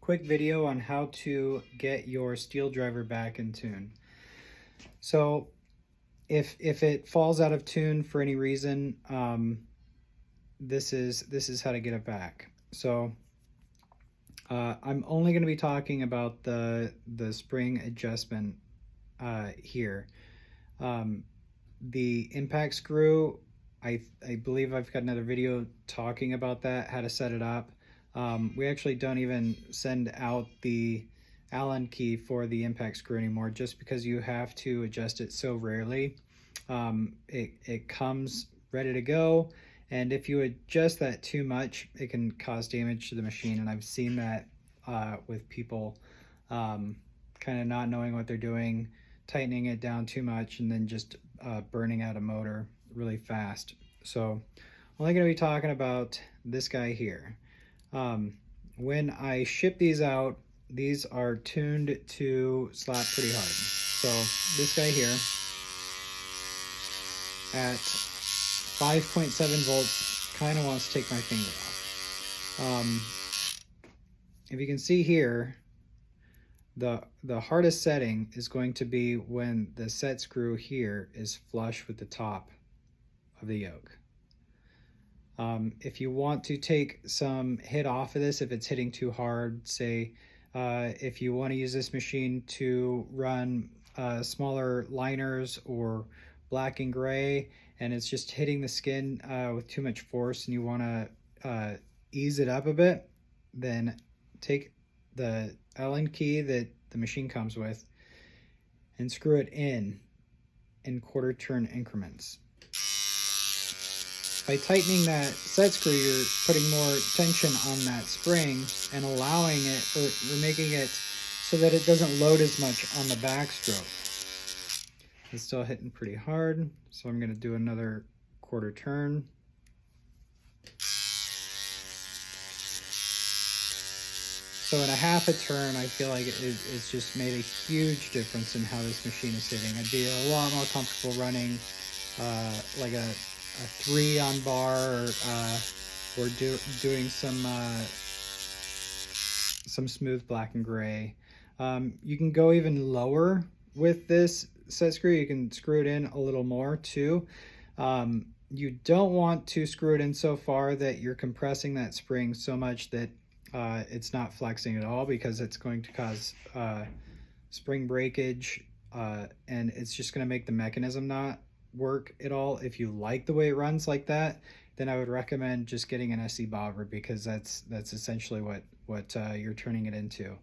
quick video on how to get your Steeldriver back in tune. So if it falls out of tune for any reason, this is how to get it back. So I'm only going to be talking about the spring adjustment here. The impact screw, I believe I've got another video talking about that, how to set it up. We actually don't even send out the Allen key for the impact screw anymore, just because you have to adjust it so rarely. It comes ready to go, and if you adjust that too much, it can cause damage to the machine. And I've seen that with people kind of not knowing what they're doing, tightening it down too much, and then just burning out a motor really fast. So I'm only going to be talking about this guy here. When I ship these out, these are tuned to slap pretty hard. So this guy here at 5.7 volts kind of wants to take my finger off. If you can see here, the hardest setting is going to be when the set screw here is flush with the top of the yoke. If you want to take some hit off of this, if it's hitting too hard, say if you want to use this machine to run smaller liners or black and gray, and it's just hitting the skin with too much force, and you want to ease it up a bit, then take the Allen key that the machine comes with and screw it in quarter turn increments. By tightening that set screw, you're putting more tension on that spring and allowing it, or making it so that it doesn't load as much on the backstroke. It's still hitting pretty hard, so I'm going to do another quarter turn. So in a half a turn, I feel like it's just made a huge difference in how this machine is hitting. I'd be a lot more comfortable running like a 3 on bar, or doing some smooth black and gray. You can go even lower with this set screw. You can screw it in a little more too. You don't want to screw it in so far that you're compressing that spring so much that it's not flexing at all, because it's going to cause spring breakage, and it's just going to make the mechanism not work at all. If you like the way it runs like that, then I would recommend just getting an SE bobber, because that's essentially what you're turning it into.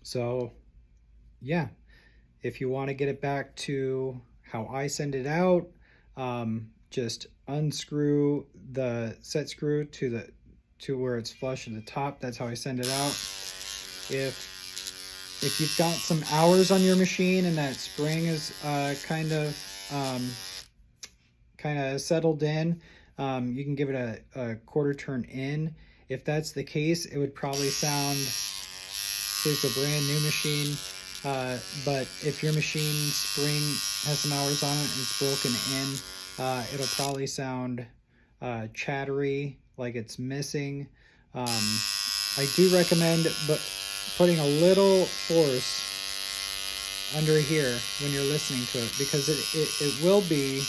So yeah, if you want to get it back to how I send it out, just unscrew the set screw to where it's flush at the top. That's how I send it out. If you've got some hours on your machine and that spring is kind of settled in, you can give it a quarter turn in. If that's the case, it would probably sound, it's a brand new machine, but if your machine spring has some hours on it and it's broken in, it'll probably sound chattery, like it's missing. I do recommend putting a little force under here when you're listening to it, because it will be,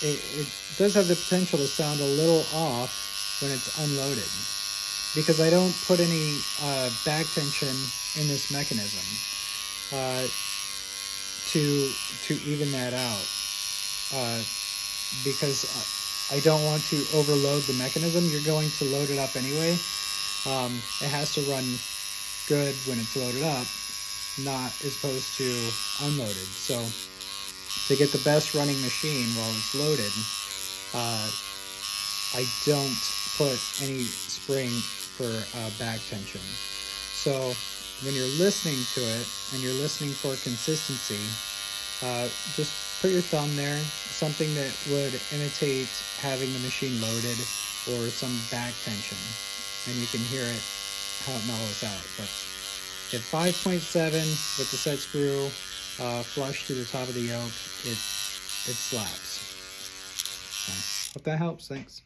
it does have the potential to sound a little off when it's unloaded, because I don't put any back tension in this mechanism to even that out, because I don't want to overload the mechanism. You're going to load it up anyway. It has to run good when it's loaded up, not as opposed to unloaded. So to get the best running machine while it's loaded, I don't put any spring for back tension. So when you're listening to it and you're listening for consistency, just put your thumb there, something that would imitate having the machine loaded, or some back tension, and you can hear it, how it mellows out. But at 5.7 with the set screw flush to the top of the yoke, it slaps. So, hope that helps. Thanks.